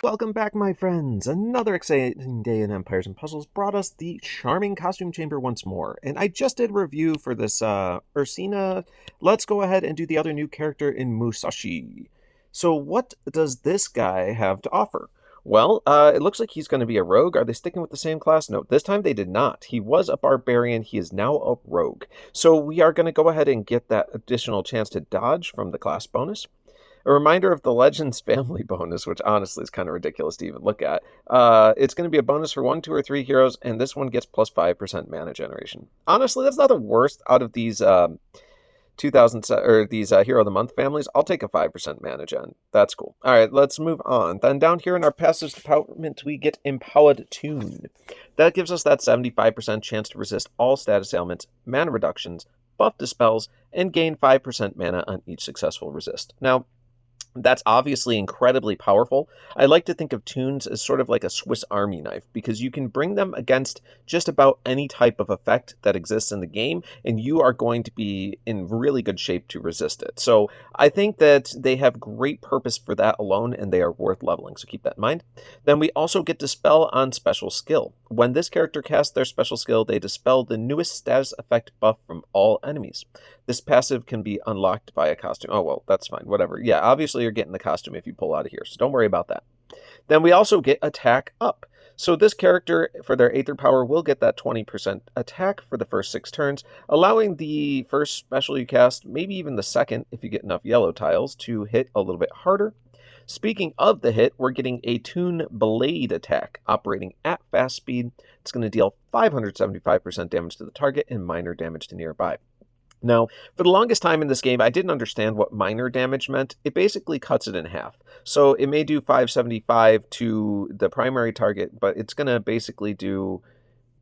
Welcome back, my friends! Another exciting day in Empires and Puzzles brought us the charming costume chamber once more. And I just did a review for this Ursina. Let's go ahead and do the other new character in Musashi. So what does this guy have to offer? Well, it looks like he's going to be a rogue. Are they sticking with the same class? No, this time they did not. He was a barbarian. He is now a rogue. So we are going to go ahead and get that additional chance to dodge from the class bonus. A reminder of the Legends family bonus, which honestly is kind of ridiculous to even look at. It's going to be a bonus for 1, 2, or 3 heroes, and this one gets plus 5% mana generation. Honestly, that's not the worst out of these 2000 or these Hero of the Month families. I'll take a 5% mana gen. That's cool. All right, let's move on. Then down here in our passive department, we get Empowered Toon. That gives us that 75% chance to resist all status ailments, mana reductions, buff dispels, and gain 5% mana on each successful resist. Now, that's obviously incredibly powerful. I like to think of Toons as sort of like a Swiss Army knife, because you can bring them against just about any type of effect that exists in the game, and you are going to be in really good shape to resist it. So I think that they have great purpose for that alone, and they are worth leveling, so keep that in mind. Then we also get Dispel on special skill. When this character casts their special skill, they dispel the newest status effect buff from all enemies. This passive can be unlocked by a costume. Oh, well, that's fine. Whatever. Yeah, obviously you're getting the costume if you pull out of here, so don't worry about that. Then we also get Attack Up. So this character, for their Aether Power, will get that 20% attack for the first 6 turns, allowing the first special you cast, maybe even the second, if you get enough yellow tiles, to hit a little bit harder. Speaking of the hit, we're getting a Toon Blade attack, operating at fast speed. It's going to deal 575% damage to the target and minor damage to nearby. Now, for the longest time in this game, I didn't understand what minor damage meant. It basically cuts it in half. So it may do 575 to the primary target, but it's going to basically do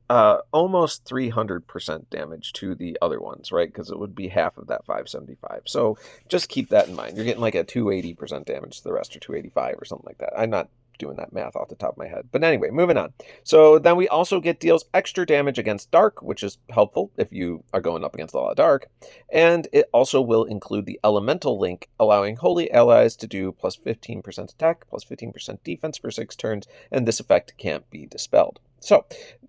almost 300% damage to the other ones, right? Because it would be half of that 575. So just keep that in mind. You're getting like a 280% damage to the rest, or 285 or something like that. I'm not doing that math off the top of my head. But anyway, moving on. So then we also get deals extra damage against dark, which is helpful if you are going up against a lot of dark. And it also will include the elemental link, allowing holy allies to do plus 15% attack, plus 15% defense for 6 turns, and this effect can't be dispelled. So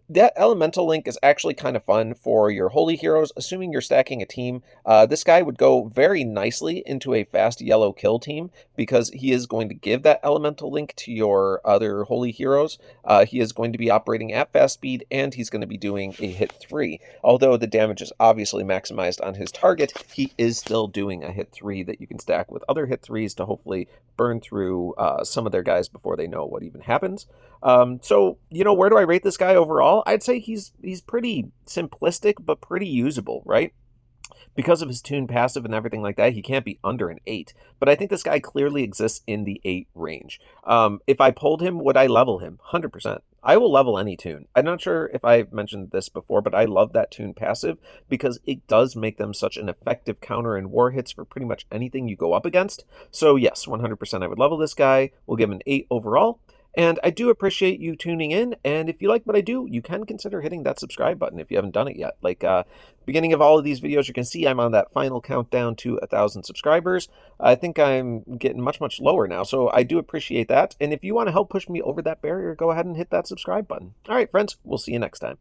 that elemental link is actually kind of fun for your holy heroes, assuming you're stacking a team. This guy would go very nicely into a fast yellow kill team, because he is going to give that elemental link to your other holy heroes. He is going to be operating at fast speed, and he's going to be doing a hit 3. Although the damage is obviously maximized on his target, he is still doing a hit 3 that you can stack with other hit 3s to hopefully burn through some of their guys before they know what even happens. So, where do I rate this guy overall? I'd say he's pretty simplistic, but pretty usable, right? Because of his Toon passive and everything like that, he can't be under an 8. But I think this guy clearly exists in the 8 range. If I pulled him, would I level him? 100%. I will level any Toon. I'm not sure if I've mentioned this before, but I love that Toon passive, because it does make them such an effective counter in war hits for pretty much anything you go up against. So yes, 100% I would level this guy. We'll give him an 8 overall. And I do appreciate you tuning in, and if you like what I do, you can consider hitting that subscribe button if you haven't done it yet. Like, beginning of all of these videos, you can see I'm on that final countdown to 1,000 subscribers. I think I'm getting much, much lower now, so I do appreciate that. And if you want to help push me over that barrier, go ahead and hit that subscribe button. All right, friends, we'll see you next time.